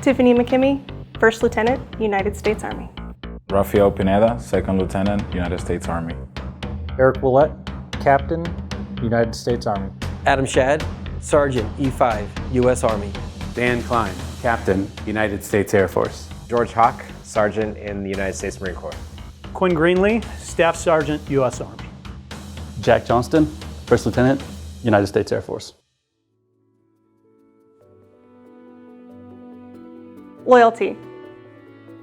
Tiffany McKimmey, First Lieutenant, United States Army. Rafael Pineda, Second Lieutenant, United States Army. Eric Willett, Captain, United States Army. Adam Shad, Sergeant, E5, U.S. Army. Dan Klein, Captain, United States Air Force. George Hawk, Sergeant in the United States Marine Corps. Quinn Greenlee, Staff Sergeant, U.S. Army. Jack Johnston, First Lieutenant, United States Air Force. Loyalty.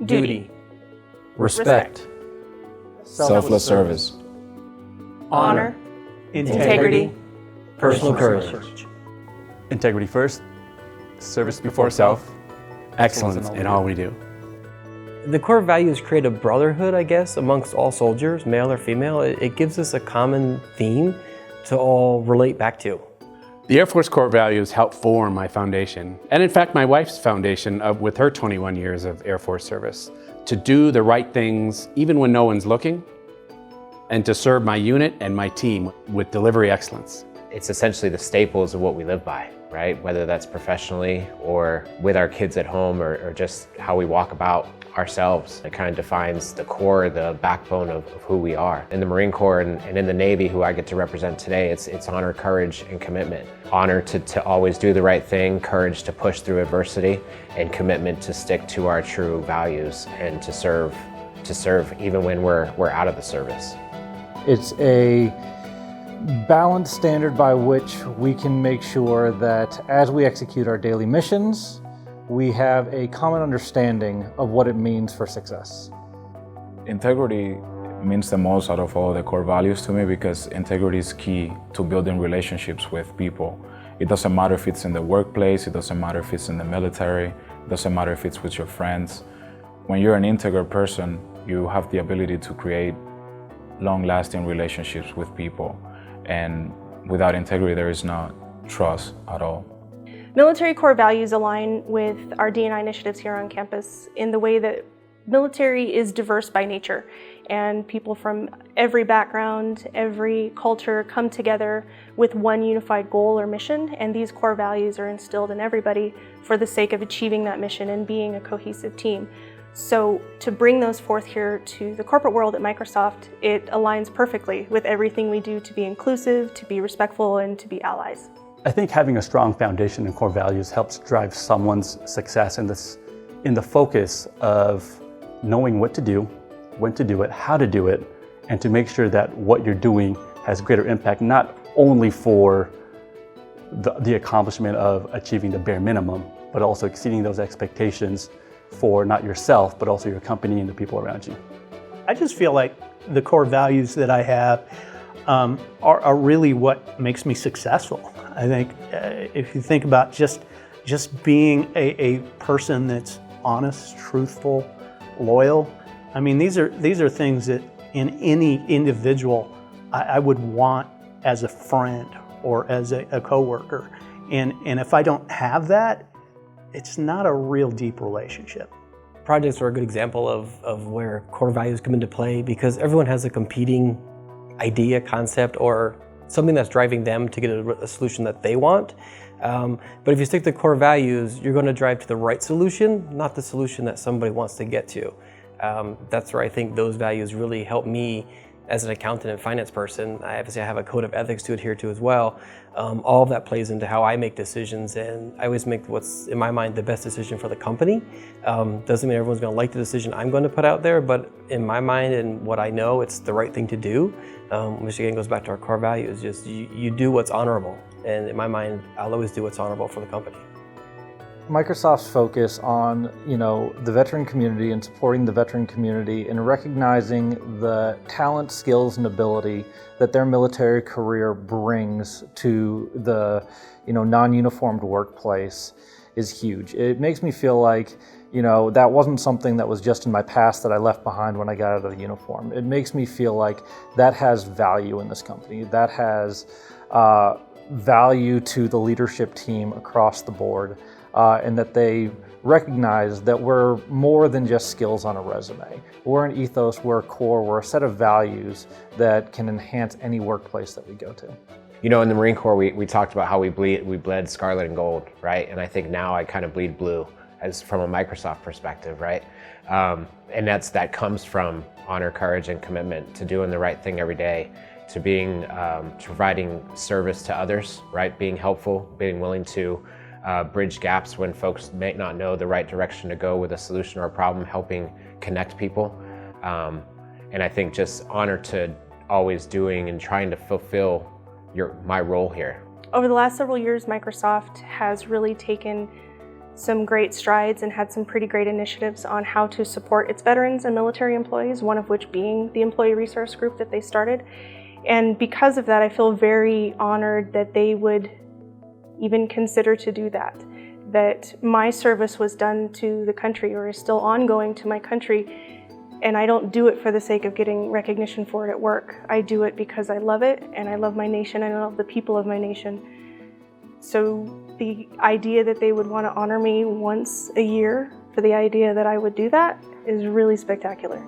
Duty. Respect. Selfless service. Honor. Integrity. Personal courage. Integrity first, service before self, Excellence in all we do. The core values create a brotherhood, I guess, amongst all soldiers, male or female. It gives us a common theme to all relate back to. The Air Force core values help form my foundation, and in fact my wife's foundation with her 21 years of Air Force service, to do the right things even when no one's looking, and to serve my unit and my team with delivery excellence. It's essentially the staples of what we live by, right? Whether that's professionally or with our kids at home or just how we walk about ourselves. It kind of defines the core, the backbone of who we are. In the Marine Corps and in the Navy, who I get to represent today, it's honor, courage, and commitment. Honor to always do the right thing, courage to push through adversity, and commitment to stick to our true values and to serve even when we're out of the service. It's a balanced standard by which we can make sure that as we execute our daily missions, we have a common understanding of what it means for success. Integrity means the most out of all the core values to me because integrity is key to building relationships with people. It doesn't matter if it's in the workplace, it doesn't matter if it's in the military, it doesn't matter if it's with your friends. When you're an integral person, you have the ability to create long-lasting relationships with people. And without integrity, there is no trust at all. Military core values align with our D&I initiatives here on campus in the way that military is diverse by nature, and people from every background, every culture come together with one unified goal or mission, and these core values are instilled in everybody for the sake of achieving that mission and being a cohesive team. So to bring those forth here to the corporate world at Microsoft, it aligns perfectly with everything we do to be inclusive, to be respectful, and to be allies. I think having a strong foundation in core values helps drive someone's success in the focus of knowing what to do, when to do it, how to do it, and to make sure that what you're doing has greater impact, not only for the accomplishment of achieving the bare minimum, but also exceeding those expectations for not yourself, but also your company and the people around you. I just feel like the core values that I have are really what makes me successful. I think if you think about just being a person that's honest, truthful, loyal, I mean, these are things that in any individual I would want as a friend or as a coworker. And if I don't have that, it's not a real deep relationship. Projects are a good example of where core values come into play because everyone has a competing idea, concept, or something that's driving them to get a solution that they want. But if you stick to core values, you're going to drive to the right solution, not the solution that somebody wants to get to. That's where I think those values really help me as an accountant and finance person. I have a code of ethics to adhere to as well. All of that plays into how I make decisions, and I always make what's, in my mind, the best decision for the company. Doesn't mean everyone's going to like the decision I'm going to put out there, but in my mind and what I know, it's the right thing to do, which again goes back to our core values. Just you do what's honorable, and in my mind, I'll always do what's honorable for the company. Microsoft's focus on, the veteran community and supporting the veteran community and recognizing the talent, skills, and ability that their military career brings to the, non-uniformed workplace is huge. It makes me feel like, that wasn't something that was just in my past that I left behind when I got out of the uniform. It makes me feel like that has value in this company. That has value to the leadership team across the board. And that they recognize that we're more than just skills on a resume. We're an ethos, we're a core, we're a set of values that can enhance any workplace that we go to. In the Marine Corps, we talked about how we bled scarlet and gold, right? And I think now I kind of bleed blue as from a Microsoft perspective, right? And that comes from honor, courage, and commitment to doing the right thing every day, to being, to providing service to others, right? Being helpful, being willing to bridge gaps when folks may not know the right direction to go with a solution or a problem, helping connect people. And I think just honor to always doing and trying to fulfill my role here. Over the last several years, Microsoft has really taken some great strides and had some pretty great initiatives on how to support its veterans and military employees, one of which being the employee resource group that they started. And because of that, I feel very honored that they would even consider to do that. That my service was done to the country, or is still ongoing to my country, and I don't do it for the sake of getting recognition for it at work. I do it because I love it, and I love my nation, and I love the people of my nation. So the idea that they would want to honor me once a year for the idea that I would do that is really spectacular.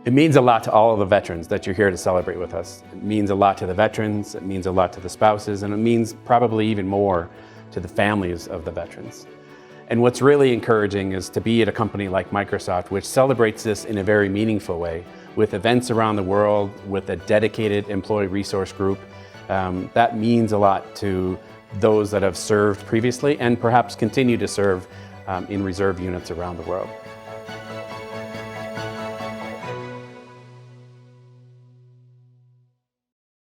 It means a lot to all of the veterans that you're here to celebrate with us. It means a lot to the veterans, it means a lot to the spouses, and it means probably even more to the families of the veterans. And what's really encouraging is to be at a company like Microsoft, which celebrates this in a very meaningful way, with events around the world, with a dedicated employee resource group. That means a lot to those that have served previously and perhaps continue to serve in reserve units around the world.